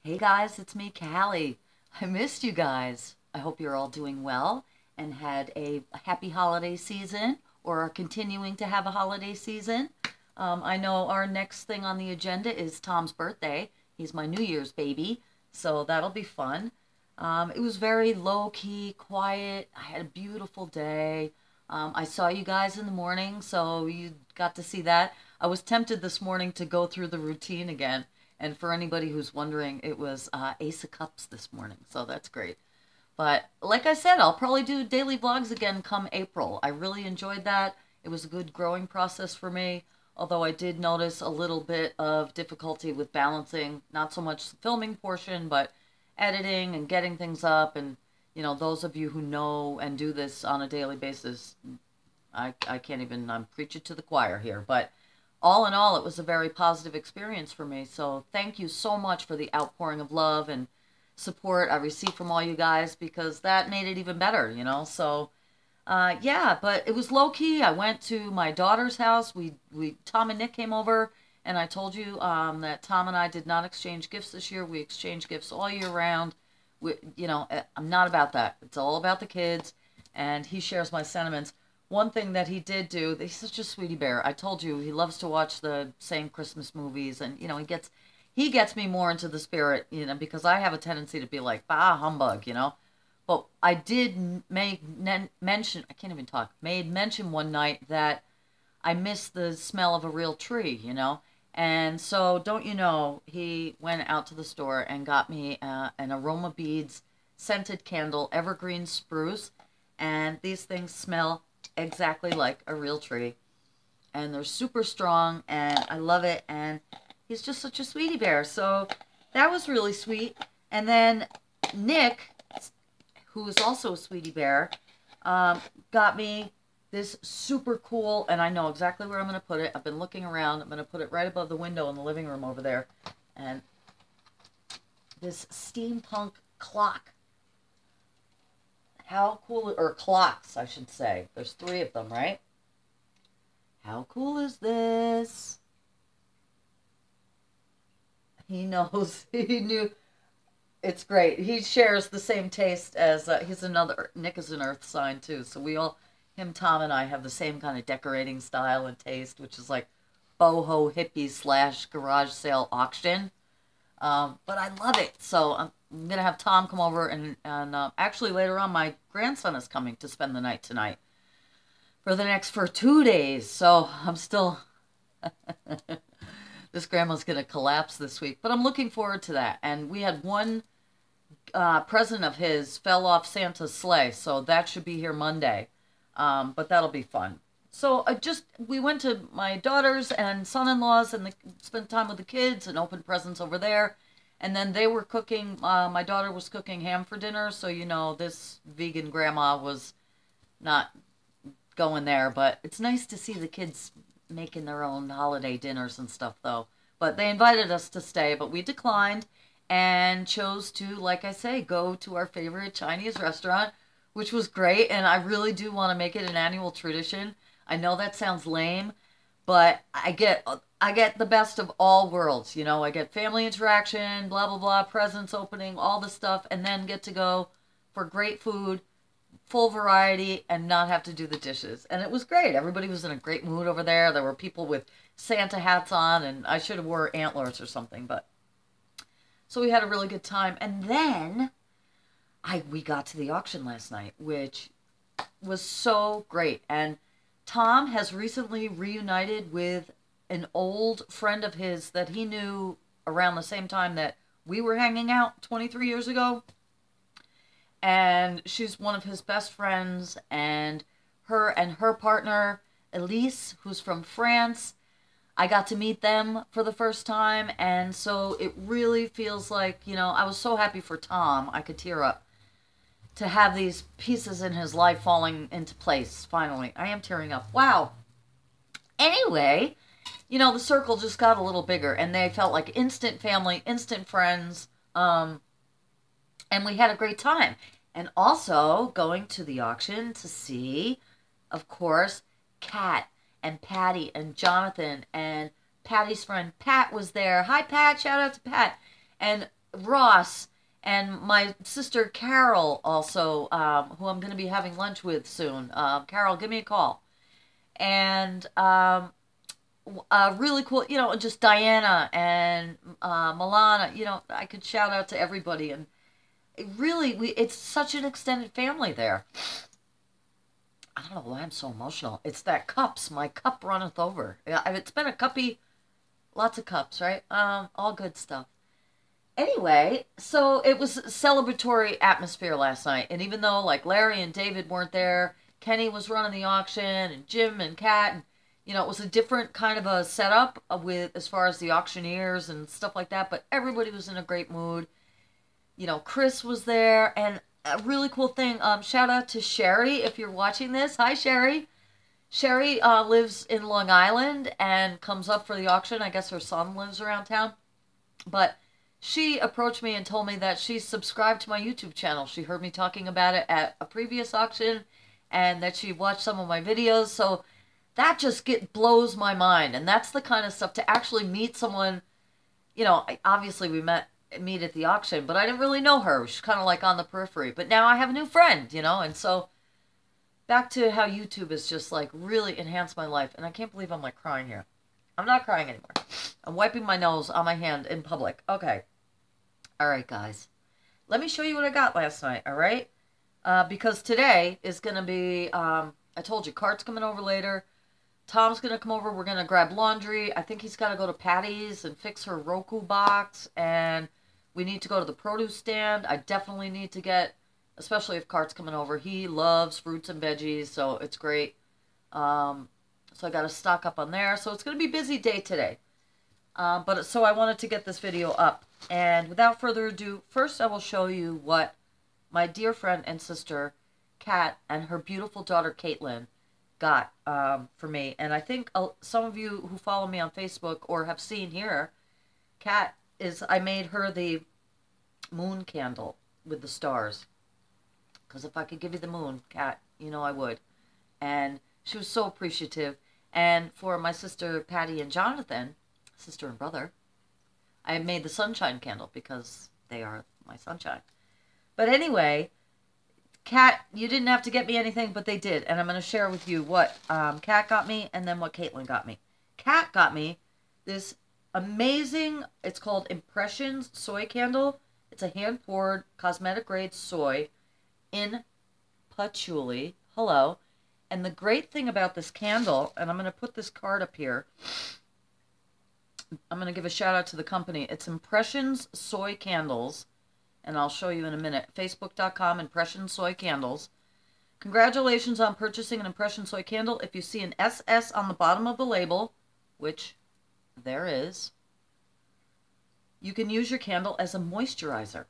Hey guys, it's me, Cali. I missed you guys. I hope you're all doing well and had a happy holiday season or are continuing to have a holiday season. I know our next thing on the agenda is Tom's birthday. He's my New Year's baby, so that'll be fun. It was very low key, quiet. I had a beautiful day. I saw you guys in the morning, so you got to see that. I was tempted this morning to go through the routine again. And for anybody who's wondering, it was Ace of Cups this morning, so that's great. But like I said, I'll probably do daily vlogs again come April. I really enjoyed that. It was a good growing process for me, although I did notice a little bit of difficulty with balancing, not so much the filming portion, but editing and getting things up. And, you know, those of you who know and do this on a daily basis, I can't even, I'm preaching to the choir here, but all in all, it was a very positive experience for me. So thank you so much for the outpouring of love and support I received from all you guys, because that made it even better, you know. So yeah, but it was low key. I went to my daughter's house. Tom and Nick came over, and I told you that Tom and I did not exchange gifts this year. We exchange gifts all year round. I'm not about that. It's all about the kids, and he shares my sentiments. One thing that he did do, he's such a sweetie bear. I told you he loves to watch the same Christmas movies, and you know he gets me more into the spirit, you know, because I have a tendency to be like, bah, humbug, you know. But I did mention, I can't even talk, made mention one night that I miss the smell of a real tree, you know. And so, don't you know, he went out to the store and got me an Aroma Beads scented candle, evergreen spruce, and these things smell exactly like a real tree, and they're super strong, and I love it. And he's just such a sweetie bear, so that was really sweet. And then Nick, who is also a sweetie bear, got me this super cool, and I know exactly where I'm going to put it. I've been looking around. I'm going to put it right above the window in the living room over there. And this steampunk clock. How cool, or clocks, I should say. There's 3 of them, right? How cool is this? He knows, he knew. It's great. He shares the same taste as, Nick is an earth sign too. So we all, him, Tom, and I have the same kind of decorating style and taste, which is like boho hippie slash garage sale auction. But I love it. So I'm going to have Tom come over, and actually later on my grandson is coming to spend the night tonight for 2 days. So I'm still, this grandma's going to collapse this week, but I'm looking forward to that. And we had one present of his fell off Santa's sleigh, so that should be here Monday. But that'll be fun. So we went to my daughter's and son-in-law's and spent time with the kids and opened presents over there. And then they were cooking, my daughter was cooking ham for dinner. So, you know, this vegan grandma was not going there. But it's nice to see the kids making their own holiday dinners and stuff, though. But they invited us to stay, but we declined and chose to, like I say, go to our favorite Chinese restaurant, which was great. And I really do want to make it an annual tradition. I know that sounds lame, but I get the best of all worlds. You know, I get family interaction, blah, blah, blah, presents opening, all the stuff, and then get to go for great food, full variety, and not have to do the dishes. And it was great. Everybody was in a great mood over there. There were people with Santa hats on, and I should have wore antlers or something, but so we had a really good time. And then we got to the auction last night, which was so great. And Tom has recently reunited with an old friend of his that he knew around the same time that we were hanging out 23 years ago. And she's one of his best friends, and her partner, Elise, who's from France, I got to meet them for the first time. And so it really feels like, you know, I was so happy for Tom, I could tear up, to have these pieces in his life falling into place, finally. I am tearing up. Wow. Anyway, you know, the circle just got a little bigger, and they felt like instant family, instant friends, and we had a great time. And also going to the auction to see, of course, Kat and Patty and Jonathan, and Patty's friend Pat was there. Hi, Pat. Shout out to Pat. And Ross and my sister Carol also, who I'm going to be having lunch with soon. Carol, give me a call. And really cool, just Diana and Milana. I could shout out to everybody. And it's such an extended family there. I don't know why I'm so emotional. It's that cups. My cup runneth over. It's been a cuppy, lots of cups, right? All good stuff. Anyway, so it was a celebratory atmosphere last night. And even though like Larry and David weren't there, Kenny was running the auction and Jim and Kat, and it was a different kind of a setup with as far as the auctioneers and stuff like that, but everybody was in a great mood. Chris was there, and a really cool thing, shout out to Sherry if you're watching this. Hi, Sherry. Sherry lives in Long Island and comes up for the auction. I guess her son lives around town. But she approached me and told me that she's subscribed to my YouTube channel. She heard me talking about it at a previous auction and that she watched some of my videos. So that just blows my mind. And that's the kind of stuff to actually meet someone, obviously we meet at the auction, but I didn't really know her. She's kind of like on the periphery. But now I have a new friend, and so back to how YouTube has just like really enhanced my life. And I can't believe I'm like crying here. I'm not crying anymore. I'm wiping my nose on my hand in public. Okay. All right, guys. Let me show you what I got last night, all right? Because today is going to be, I told you, Cart's coming over later. Tom's going to come over. We're going to grab laundry. I think he's got to go to Patty's and fix her Roku box. And we need to go to the produce stand. I definitely need to get, especially if Cart's coming over. He loves fruits and veggies, so it's great. So I got to stock up on there. So it's going to be a busy day today. So I wanted to get this video up. And without further ado, first I will show you what my dear friend and sister, Kat, and her beautiful daughter, Caitlin, got for me. And I think some of you who follow me on Facebook or have seen here, Kat I made her the moon candle with the stars. Because if I could give you the moon, Kat, I would. And she was so appreciative. And for my sister Patty and Jonathan, sister and brother, I made the sunshine candle because they are my sunshine. But anyway, Kat, you didn't have to get me anything, but they did. And I'm going to share with you what Kat got me and then what Caitlin got me. Kat got me this amazing, it's called Impressions Soy Candle. It's a hand-poured cosmetic-grade soy in patchouli. Hello. And the great thing about this candle, and I'm going to put this card up here. I'm going to give a shout out to the company. It's Impressions Soy Candles. And I'll show you in a minute. Facebook.com, Impressions Soy Candles. Congratulations on purchasing an Impression Soy Candle. If you see an SS on the bottom of the label, which there is, you can use your candle as a moisturizer.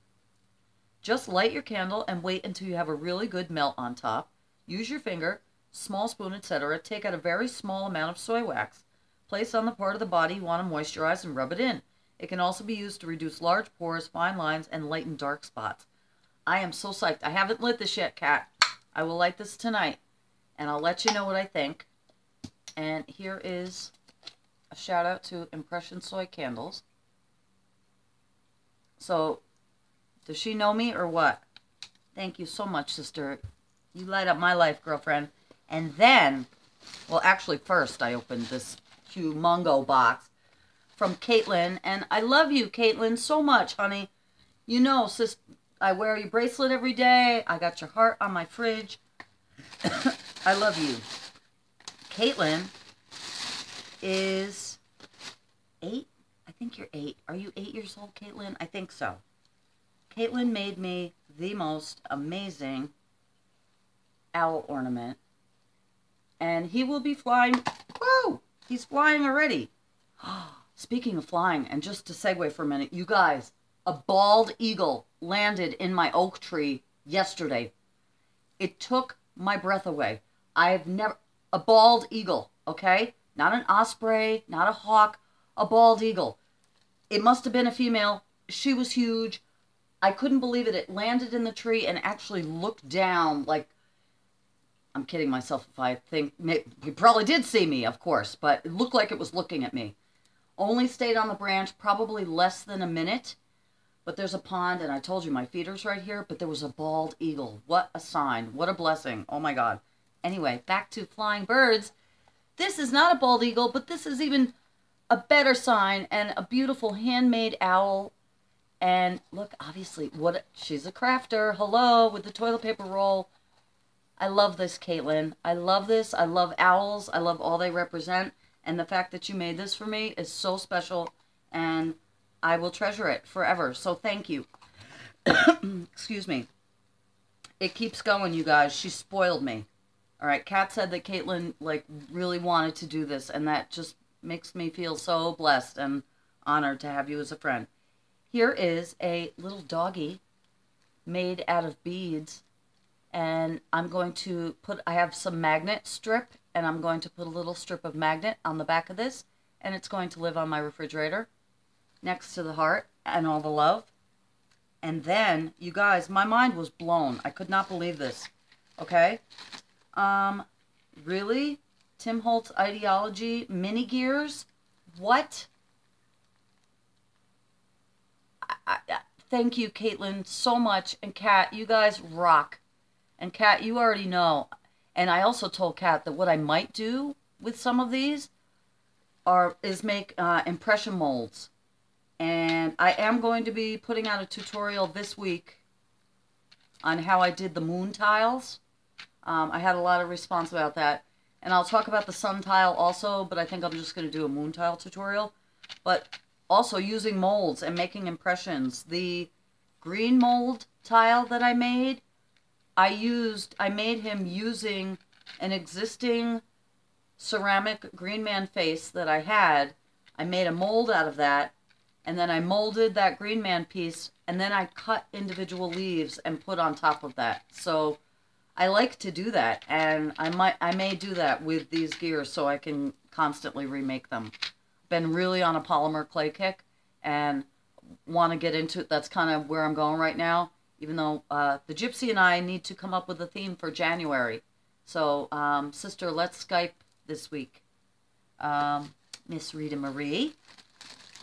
Just light your candle and wait until you have a really good melt on top. Use your finger, small spoon, etc. Take out a very small amount of soy wax. Place on the part of the body you want to moisturize and rub it in. It can also be used to reduce large pores, fine lines, and lighten dark spots. I am so psyched. I haven't lit this yet, Kat. I will light this tonight, and I'll let you know what I think. And here is a shout out to Impression Soy Candles. So, does she know me or what? Thank you so much, sister. You light up my life, girlfriend. And then, well, actually, first I opened this humongo box from Caitlin. And I love you, Caitlin, so much, honey. You know, sis, I wear your bracelet every day. I got your heart on my fridge. I love you. Caitlin is 8. I think you're 8. Are you 8 years old, Caitlin? I think so. Caitlin made me the most amazing owl ornament. And he will be flying. Whoa! He's flying already. Speaking of flying, and just to segue for a minute, you guys, a bald eagle landed in my oak tree yesterday. It took my breath away. I've never... A bald eagle, okay? Not an osprey, not a hawk, a bald eagle. It must have been a female. She was huge. I couldn't believe it. It landed in the tree and actually looked down like... I'm kidding myself if I think... He probably did see me, of course, but it looked like it was looking at me. Only stayed on the branch probably less than a minute. But there's a pond, and I told you my feeder's right here, but there was a bald eagle. What a sign. What a blessing. Oh my God. Anyway, back to flying birds. This is not a bald eagle, but this is even a better sign, and a beautiful handmade owl. And look, obviously, she's a crafter. Hello, with the toilet paper roll. I love this, Caitlin. I love this. I love owls. I love all they represent. And the fact that you made this for me is so special, and I will treasure it forever. So thank you. Excuse me. It keeps going, you guys. She spoiled me. All right, Kat said that Caitlin, like, really wanted to do this, and that just makes me feel so blessed and honored to have you as a friend. Here is a little doggy made out of beads, and I'm going to I have some magnet strip, and I'm going to put a little strip of magnet on the back of this, and it's going to live on my refrigerator next to the heart and all the love. And then, you guys, my mind was blown. I could not believe this. Okay? Really? Tim Holtz Ideology mini gears? What? Thank you, Caitlin, so much. And Kat, you guys rock. And Kat, you already know. And I also told Kat that what I might do with some of these is make impression molds. And I am going to be putting out a tutorial this week on how I did the moon tiles. I had a lot of response about that. And I'll talk about the sun tile also, but I think I'm just going to do a moon tile tutorial. But also using molds and making impressions. The green mold tile that I made, I made him using an existing ceramic green man face that I had. I made a mold out of that, and then I molded that green man piece, and then I cut individual leaves and put on top of that. So I like to do that, and I may do that with these gears so I can constantly remake them. Been really on a polymer clay kick and want to get into it. That's kind of where I'm going right now, even though the Gypsy and I need to come up with a theme for January. So, sister, let's Skype this week. Miss Rita Marie.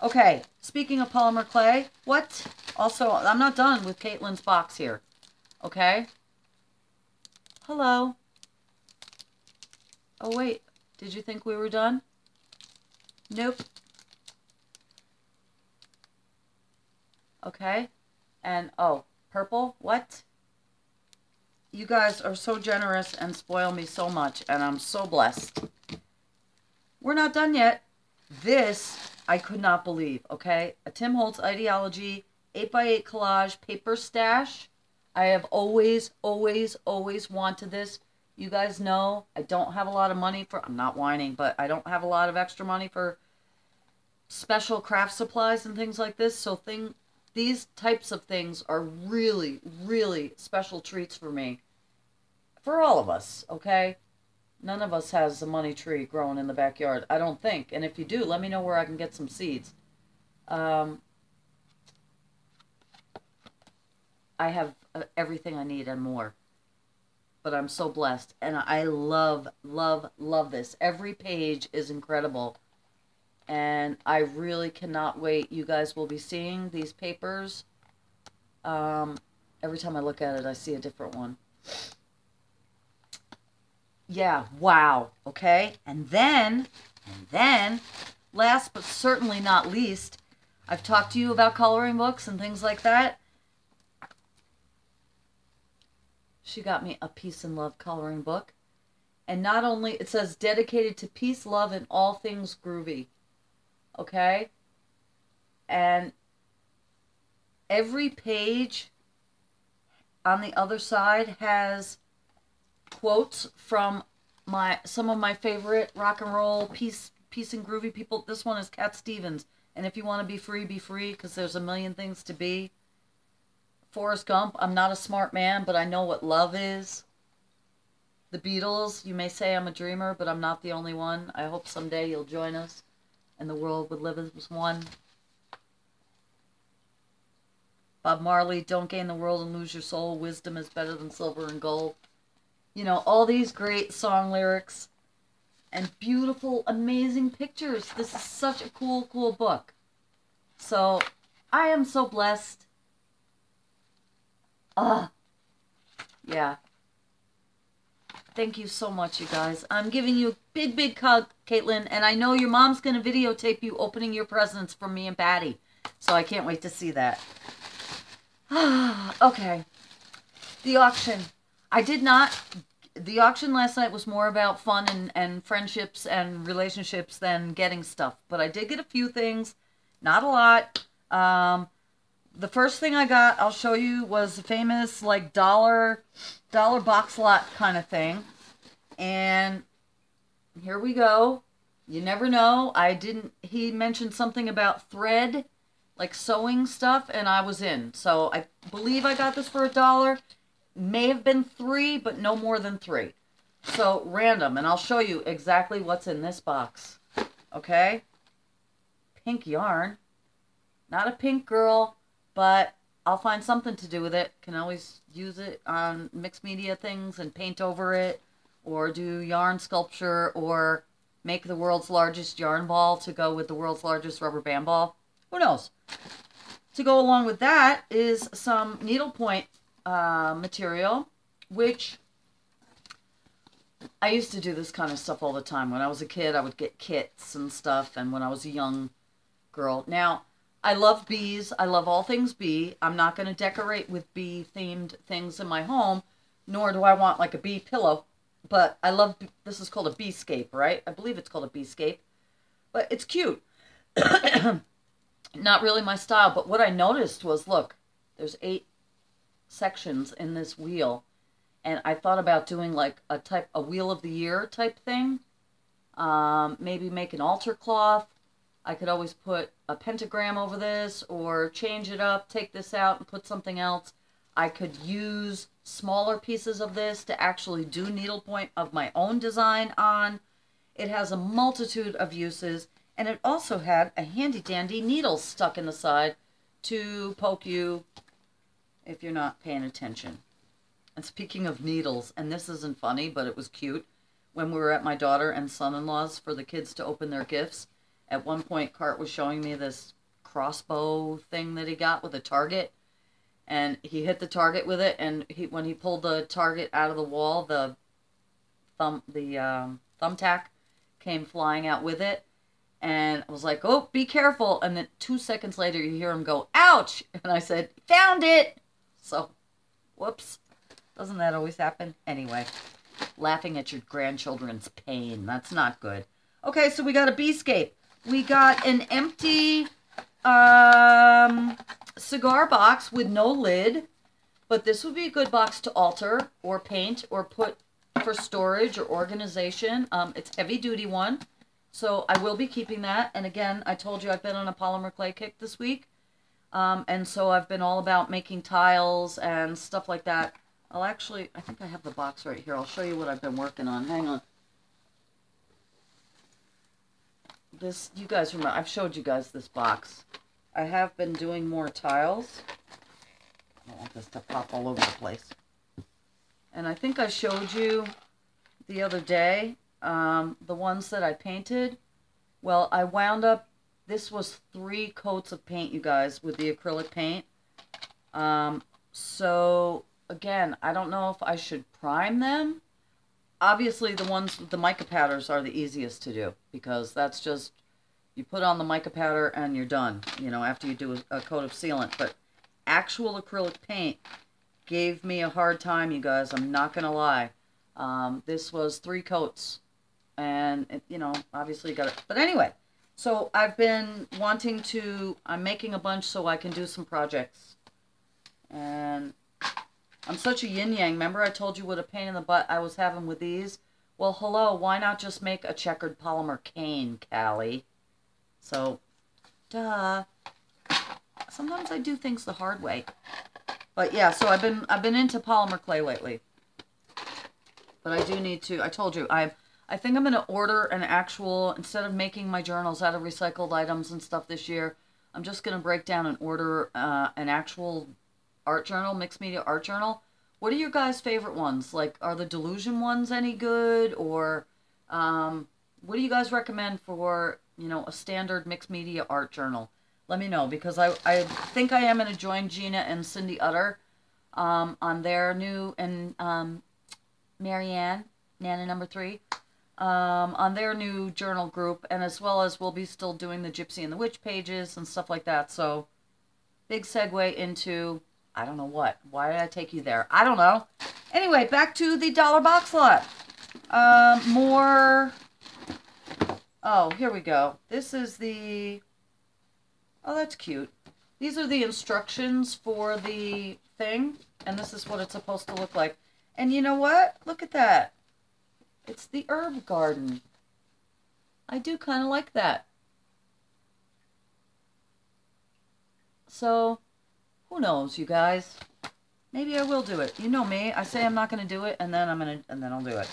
Okay, speaking of polymer clay, what? Also, I'm not done with Caitlin's box here. Okay? Hello. Oh, wait. Did you think we were done? Nope. Okay. And, oh, purple? What? You guys are so generous and spoil me so much, and I'm so blessed. We're not done yet. This, I could not believe, okay? A Tim Holtz Ideology 8x8 collage paper stash. I have always, always, always wanted this. You guys know I don't have a lot of money for, I'm not whining, but I don't have a lot of extra money for special craft supplies and things like this. So these types of things are really, really special treats for me. For all of us, okay? None of us has a money tree growing in the backyard, I don't think. And if you do, let me know where I can get some seeds. I have everything I need and more. But I'm so blessed. And I love, love, love this. Every page is incredible. And I really cannot wait. You guys will be seeing these papers. Every time I look at it, I see a different one. Yeah, wow. Okay. And then, last but certainly not least, I've talked to you about coloring books and things like that. She got me a Peace and Love coloring book. And not only, it says dedicated to peace, love, and all things groovy. Okay? And every page on the other side has quotes from some of my favorite rock and roll peace and groovy people. This one is Cat Stevens. And if you want to be free, because there's a million things to be. Forrest Gump, I'm not a smart man, but I know what love is. The Beatles, you may say I'm a dreamer, but I'm not the only one. I hope someday you'll join us and the world would live as one. Bob Marley, don't gain the world and lose your soul. Wisdom is better than silver and gold. You know, all these great song lyrics and beautiful, amazing pictures. This is such a cool, cool book. So I am so blessed. Yeah. Thank you so much, you guys. I'm giving you a big, big hug, Caitlin, and I know your mom's going to videotape you opening your presents from me and Patty, so I can't wait to see that. Okay. The auction. The auction last night was more about fun and friendships and relationships than getting stuff, but I did get a few things, not a lot. The first thing I got, I'll show you, was the famous, like, dollar box lot kind of thing. And here we go. You never know. He mentioned something about thread, like sewing stuff, and I was in. So I believe I got this for $1. May have been $3, but no more than $3. So random, and I'll show you exactly what's in this box. Okay? Pink yarn. Not a pink girl, but I'll find something to do with it. Can always use it on mixed media things and paint over it, or do yarn sculpture, or make the world's largest yarn ball to go with the world's largest rubber band ball. Who knows? To go along with that is some needlepoint material, which I used to do this kind of stuff all the time. When I was a kid, I would get kits and stuff, and when I was a young girl. Now, I love bees. I love all things bee. I'm not going to decorate with bee-themed things in my home, nor do I want like a bee pillow. But I love, this is called a beescape, right? I believe it's called a beescape. But it's cute. Not really my style, but what I noticed was, look, there's 8 sections in this wheel. And I thought about doing like a wheel of the year type thing. Maybe make an altar cloth. I could always put a pentagram over this, or change it up, take this out and put something else. I could use smaller pieces of this to actually do needlepoint of my own design on. It has a multitude of uses, and it also had a handy dandy needle stuck in the side to poke you if you're not paying attention. And speaking of needles, and this isn't funny, but it was cute, when we were at my daughter and son-in-law's for the kids to open their gifts, at one point, Cart was showing me this crossbow thing that he got with a target, and he hit the target with it, and when he pulled the target out of the wall, the thumbtack came flying out with it, and I was like, oh, be careful, and then 2 seconds later, you hear him go, ouch, and I said, found it! So, whoops. Doesn't that always happen? Anyway, laughing at your grandchildren's pain, that's not good. Okay, so we got a beescape. We got an empty cigar box with no lid, but this would be a good box to alter or paint or put for storage or organization. It's a heavy-duty one, so I will be keeping that. And again, I told you I've been on a polymer clay kick this week, and so I've been all about making tiles and stuff like that. I think I have the box right here. I'll show you what I've been working on. Hang on. This, you guys remember, I've showed you guys this box. I have been doing more tiles. I don't want this to pop all over the place. And I think I showed you the other day, the ones that I painted. Well, I wound up, this was 3 coats of paint, you guys, with the acrylic paint. So, again, I don't know if I should prime them. Obviously, the ones with the mica powders are the easiest to do, because that's just, you put on the mica powder and you're done, you know, after you do a coat of sealant. But actual acrylic paint gave me a hard time, you guys. I'm not going to lie. This was 3 coats, and, you know, obviously you got it. But anyway, so I've been wanting to, I'm making a bunch so I can do some projects. And I'm such a yin-yang. Remember I told you what a pain in the butt I was having with these? Well, hello, why not just make a checkered polymer cane, Cali? So, duh. Sometimes I do things the hard way. But yeah, so I've been into polymer clay lately. But I do need to, I told you, I think I'm going to order an actual, instead of making my journals out of recycled items and stuff this year, I'm just going to break down and order an actual art journal, mixed media art journal. What are your guys' favorite ones? Like, are the Delusion ones any good? Or what do you guys recommend for, you know, a standard mixed media art journal? Let me know, because I think I am going to join Gina and Cindy Utter on their new, and Marianne, Nana number 3, on their new journal group, and as well as we'll be still doing the Gypsy and the Witch pages and stuff like that. So big segue into, I don't know what. Why did I take you there? I don't know. Anyway, back to the dollar box lot. More. Oh, here we go. This is the. Oh, that's cute. These are the instructions for the thing, and this is what it's supposed to look like. And you know what? Look at that. It's the herb garden. I do kind of like that. So, who knows, you guys? Maybe I will do it. You know me. I say I'm not going to do it, and then I'll do it.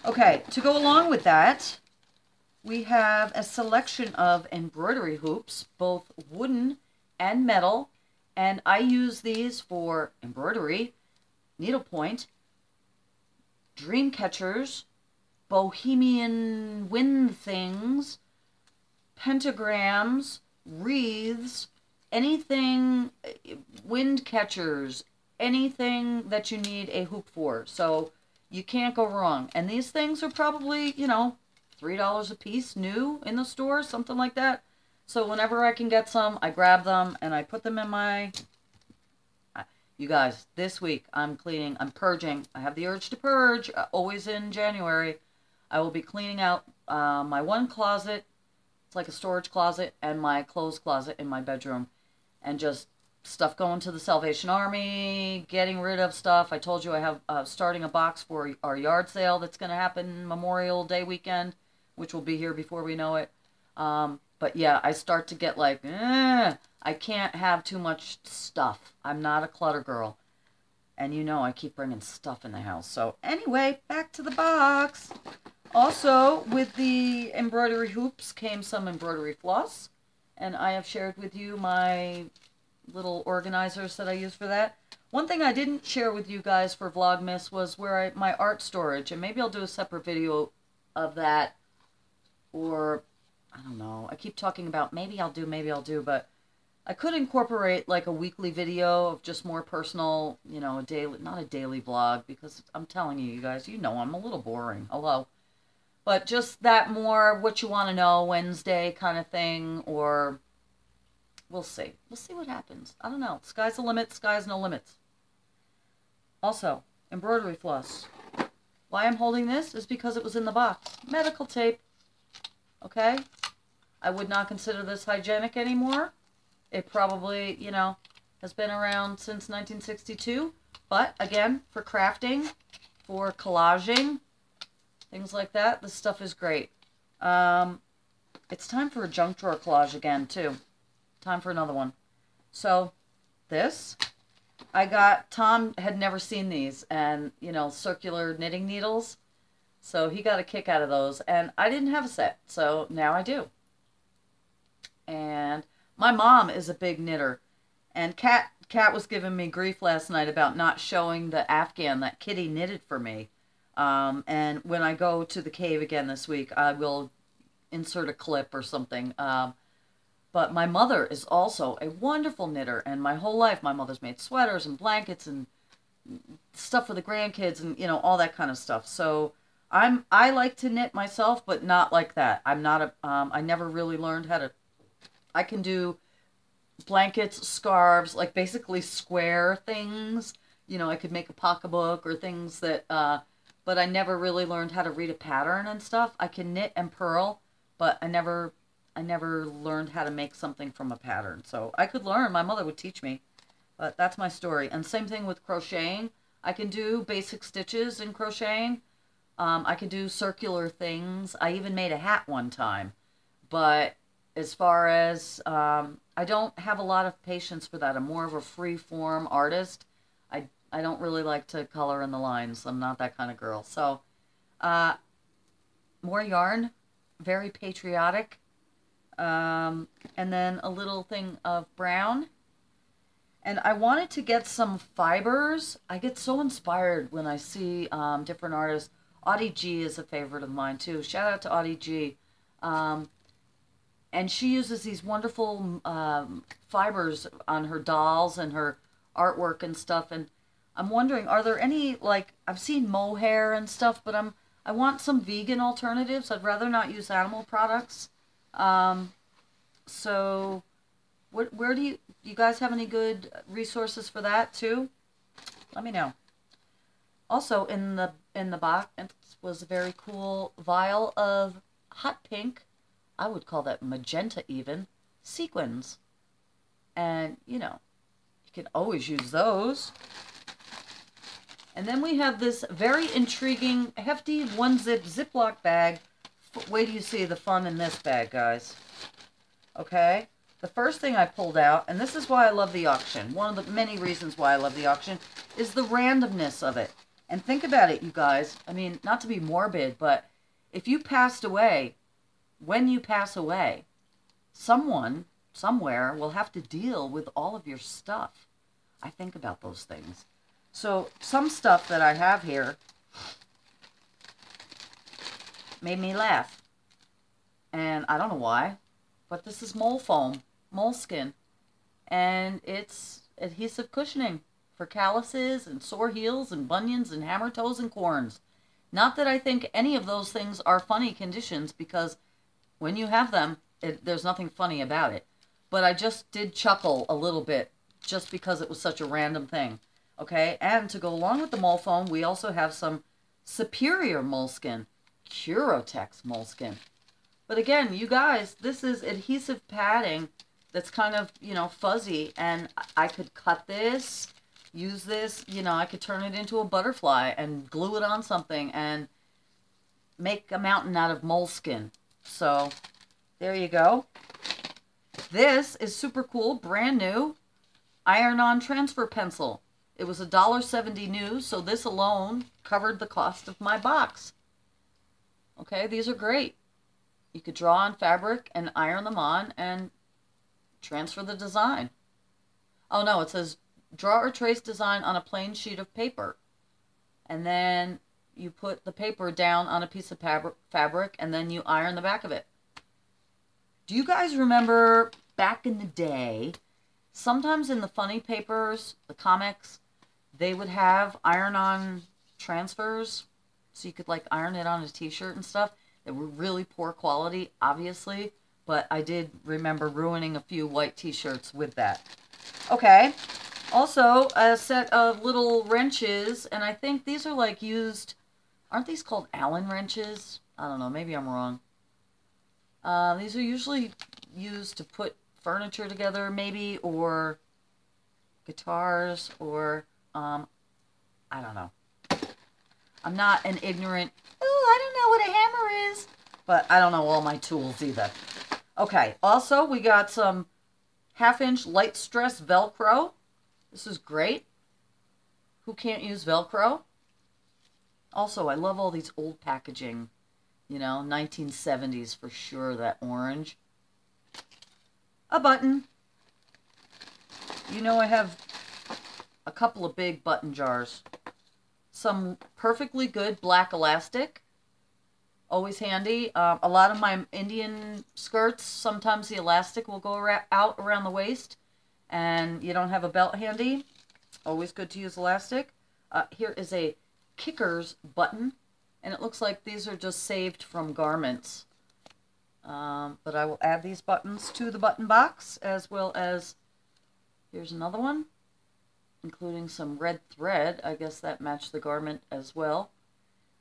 Okay, to go along with that, we have a selection of embroidery hoops, both wooden and metal, and I use these for embroidery, needlepoint, dream catchers, bohemian wind things, pentagrams, wreaths, anything, wind catchers, anything that you need a hoop for. So you can't go wrong. And these things are probably, you know, $3 a piece new in the store, something like that. So whenever I can get some, I grab them and I put them in my... You guys, this week I'm cleaning, I'm purging. I have the urge to purge, always in January. I will be cleaning out my one closet. It's like a storage closet, and my clothes closet in my bedroom. And just stuff going to the Salvation Army, getting rid of stuff. I told you I have starting a box for our yard sale that's going to happen Memorial Day weekend, which will be here before we know it. But yeah, I start to get like, I can't have too much stuff. I'm not a clutter girl. And you know I keep bringing stuff in the house. So anyway, back to the box. Also, with the embroidery hoops came some embroidery floss. And I have shared with you my little organizers that I use for that. One thing I didn't share with you guys for Vlogmas was where my art storage. And maybe I'll do a separate video of that. Or, I don't know. I keep talking about maybe I'll do, but I could incorporate like a weekly video of just more personal, you know, not a daily vlog, because I'm telling you, you guys, you know I'm a little boring. Hello. But just that more what you want to know Wednesday kind of thing, or we'll see. We'll see what happens. I don't know. Sky's the limit. Sky's no limits. Also, embroidery floss. Why I'm holding this is because it was in the box. Medical tape. Okay? I would not consider this hygienic anymore. It probably, you know, has been around since 1962. But, again, for crafting, for collaging, things like that, this stuff is great. It's time for a junk drawer collage again, too. Time for another one. So, this, I got, Tom had never seen these, and, you know, circular knitting needles. So he got a kick out of those, and I didn't have a set, so now I do. And my mom is a big knitter, and Kat was giving me grief last night about not showing the Afghan that Kitty knitted for me. And when I go to the cave again this week, I will insert a clip or something. But my mother is also a wonderful knitter, and my whole life my mother's made sweaters and blankets and stuff for the grandkids and, you know, all that kind of stuff. So I like to knit myself, but not like that. I'm not a, I never really learned how to, I can do blankets, scarves, like basically square things. You know, I could make a pocketbook or things that, but I never really learned how to read a pattern and stuff. I can knit and purl, but I never learned how to make something from a pattern. So I could learn. My mother would teach me, but that's my story. And same thing with crocheting. I can do basic stitches in crocheting. I could do circular things. I even made a hat one time. But as far as, I don't have a lot of patience for that. I'm more of a free-form artist. I don't really like to color in the lines. I'm not that kind of girl. So, more yarn. Very patriotic. And then a little thing of brown. And I wanted to get some fibers. I get so inspired when I see different artists. Audie G is a favorite of mine, too. Shout out to Audie G. And she uses these wonderful fibers on her dolls and her artwork and stuff. And I'm wondering, are there any, like, I've seen mohair and stuff, but I want some vegan alternatives. I'd rather not use animal products. So where do you guys have any good resources for that too? Let me know. Also in the box was a very cool vial of hot pink, I would call that magenta even, sequins. And, you know, you can always use those. And then we have this very intriguing, hefty one-zip Ziploc bag. Wait till you see the fun in this bag, guys. Okay? The first thing I pulled out, and this is why I love the auction, one of the many reasons why I love the auction, is the randomness of it. And think about it, you guys. I mean, not to be morbid, but if you passed away, when you pass away, someone, somewhere, will have to deal with all of your stuff. I think about those things. So, some stuff that I have here made me laugh. And I don't know why, but this is Moleskin. And it's adhesive cushioning for calluses and sore heels and bunions and hammer toes and corns. Not that I think any of those things are funny conditions, because when you have them, there's nothing funny about it. But I just did chuckle a little bit just because it was such a random thing. Okay, and to go along with the mole foam, we also have some superior moleskin, Curotex moleskin. But again, you guys, this is adhesive padding that's kind of, you know, fuzzy, and I could cut this, use this, you know, I could turn it into a butterfly and glue it on something and make a mountain out of moleskin. So, there you go. This is super cool, brand new, iron-on transfer pencil. It was $1.70 new, so this alone covered the cost of my box. Okay, these are great. You could draw on fabric and iron them on and transfer the design. Oh no, it says draw or trace design on a plain sheet of paper. And then you put the paper down on a piece of fabric and then you iron the back of it. Do you guys remember back in the day, sometimes in the funny papers, the comics, they would have iron-on transfers, so you could like iron it on a t-shirt and stuff. They were really poor quality, obviously, but I did remember ruining a few white t-shirts with that. Okay, also a set of little wrenches, and I think these are like used, aren't these called Allen wrenches? I don't know, maybe I'm wrong. These are usually used to put furniture together, maybe, or guitars, or I don't know. I'm not an ignorant, oh, I don't know what a hammer is, but I don't know all my tools either. Okay, also we got some 1/2-inch light stress Velcro. This is great. Who can't use Velcro? Also, I love all these old packaging, you know, 1970s for sure, that orange. A button. You know, I have a couple of big button jars. Some perfectly good black elastic. Always handy. A lot of my Indian skirts, sometimes the elastic will go out around the waist and you don't have a belt handy. Always good to use elastic. Here is a Kickers button, and it looks like these are just saved from garments. But I will add these buttons to the button box, as well as, here's another one, including some red thread. I guess that matched the garment as well.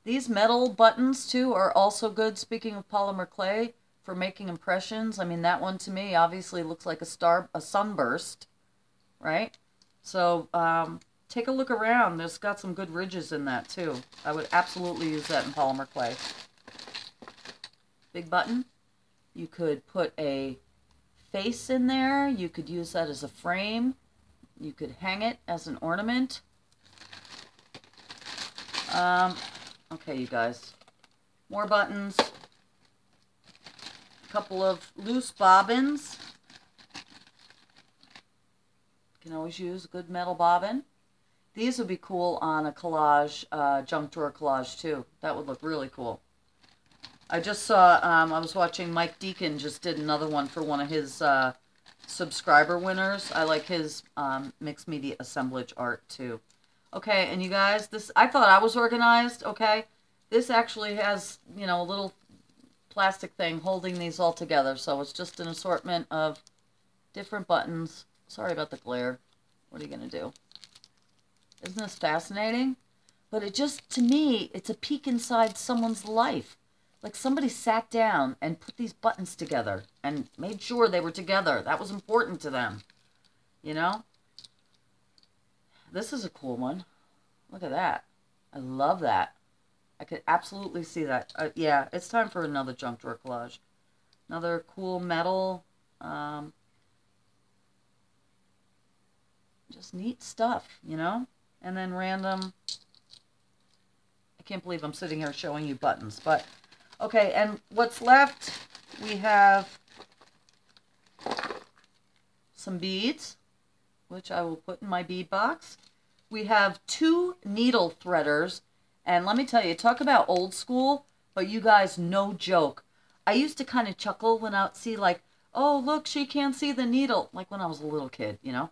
These metal buttons, too, are also good, speaking of polymer clay, for making impressions. I mean, that one to me obviously looks like a sunburst, right? So, take a look around. There's got some good ridges in that, too. I would absolutely use that in polymer clay. Big button. You could put a face in there. You could use that as a frame. You could hang it as an ornament. Okay, you guys. More buttons. A couple of loose bobbins. You can always use a good metal bobbin. These would be cool on a collage, junk drawer collage too. That would look really cool. I just saw, I was watching Mike Deacon just did another one for one of his subscriber winners. I like his mixed media assemblage art too. Okay, and you guys, this, I thought I was organized, okay? This actually has, you know, a little plastic thing holding these all together. So it's just an assortment of different buttons. Sorry about the glare. What are you going to do? Isn't this fascinating? But it just, to me, it's a peek inside someone's life. Like somebody sat down and put these buttons together and made sure they were together. That was important to them. You know? This is a cool one. Look at that. I love that. I could absolutely see that. Yeah, it's time for another junk drawer collage. Another cool metal. Just neat stuff, you know? And then random. I can't believe I'm sitting here showing you buttons. But, okay, and what's left? We have some beads, which I will put in my bead box. We have 2 needle threaders. And let me tell you, talk about old school, but you guys, no joke. I used to kind of chuckle when I would see like, oh, look, she can't see the needle. Like when I was a little kid, you know?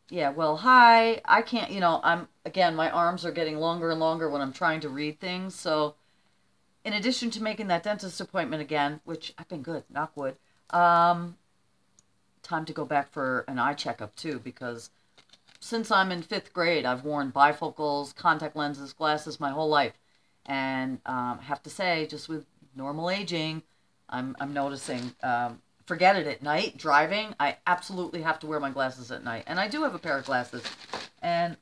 Yeah, well, hi, I can't, you know, again, my arms are getting longer and longer when I'm trying to read things. So in addition to making that dentist appointment again, which I've been good, knock wood, time to go back for an eye checkup too, because since I'm in 5th grade, I've worn bifocals, contact lenses, glasses my whole life. And I have to say, just with normal aging, I'm noticing, forget it at night, driving, I absolutely have to wear my glasses at night. And I do have a pair of glasses. And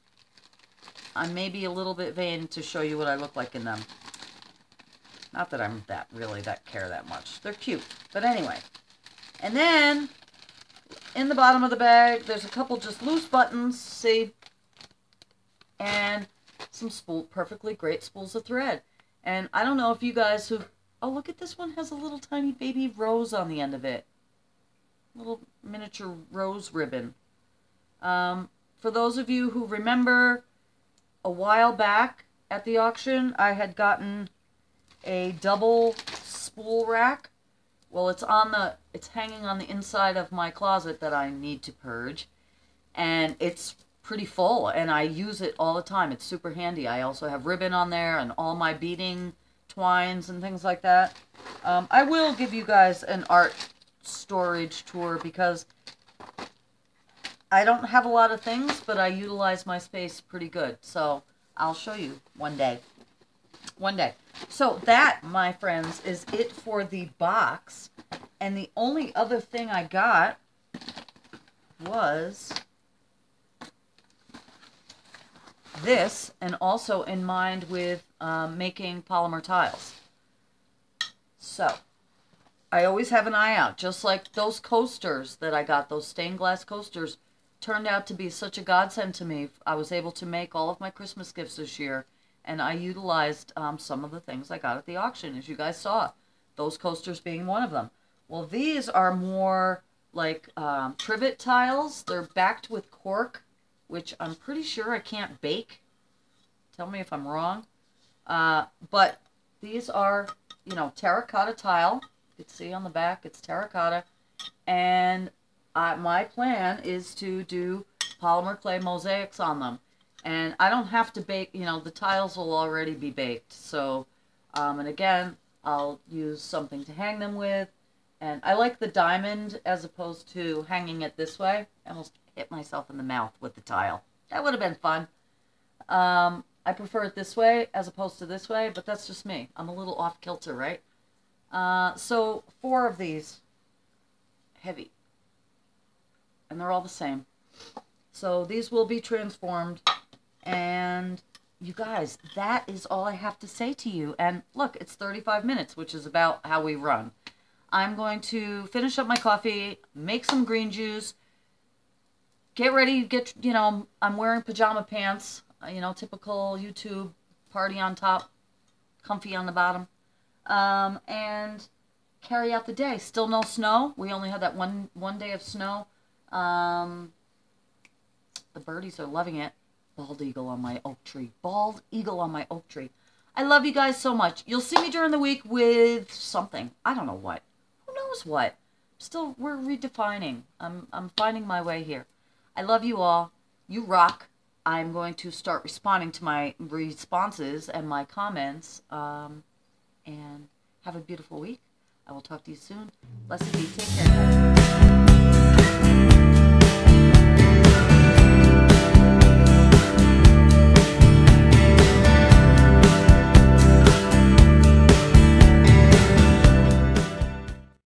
I'm maybe a little bit vain to show you what I look like in them. Not that I'm care that much. They're cute. But anyway. And then in the bottom of the bag, there's a couple just loose buttons, see? And some perfectly great spools of thread. And I don't know if you guys who... Oh, look at this one. Has a little tiny baby rose on the end of it. Little miniature rose ribbon. For those of you who remember, a while back at the auction, I had gotten a double spool rack. Well, it's hanging on the inside of my closet that I need to purge. And it's pretty full, and I use it all the time. It's super handy. I also have ribbon on there and all my beading twines and things like that. I will give you guys an art storage tour because I don't have a lot of things, but I utilize my space pretty good. So I'll show you one day. One day. So that, my friends, is it for the box. And the only other thing I got was this, and also in mind with making polymer tiles. So I always have an eye out, just like those coasters that I got, those stained glass coasters turned out to be such a godsend to me. I was able to make all of my Christmas gifts this year, and I utilized some of the things I got at the auction, as you guys saw, those coasters being one of them. Well, these are more like trivet tiles. They're backed with cork, which I'm pretty sure I can't bake. Tell me if I'm wrong. But these are, you know, terracotta tile. You can see on the back, it's terracotta. And my plan is to do polymer clay mosaics on them. And I don't have to bake, you know, the tiles will already be baked. So, and again, I'll use something to hang them with. And I like the diamond as opposed to hanging it this way. I almost hit myself in the mouth with the tile. That would have been fun. I prefer it this way as opposed to this way, but that's just me. I'm a little off kilter, right? So 4 of these. Heavy. And they're all the same. So these will be transformed. And you guys, that is all I have to say to you. And look, it's 35 minutes, which is about how we run. I'm going to finish up my coffee, make some green juice, get ready, you know, I'm wearing pajama pants, you know, typical YouTube, party on top, comfy on the bottom, and carry out the day. Still no snow. We only had that one day of snow. The birdies are loving it. Bald eagle on my oak tree. Bald eagle on my oak tree. I love you guys so much. You'll see me during the week with something. I don't know what. Who knows what? We're redefining. I'm finding my way here. I love you all. You rock. I'm going to start responding to my responses and my comments. And have a beautiful week. I will talk to you soon. Blessed be. Take care, guys.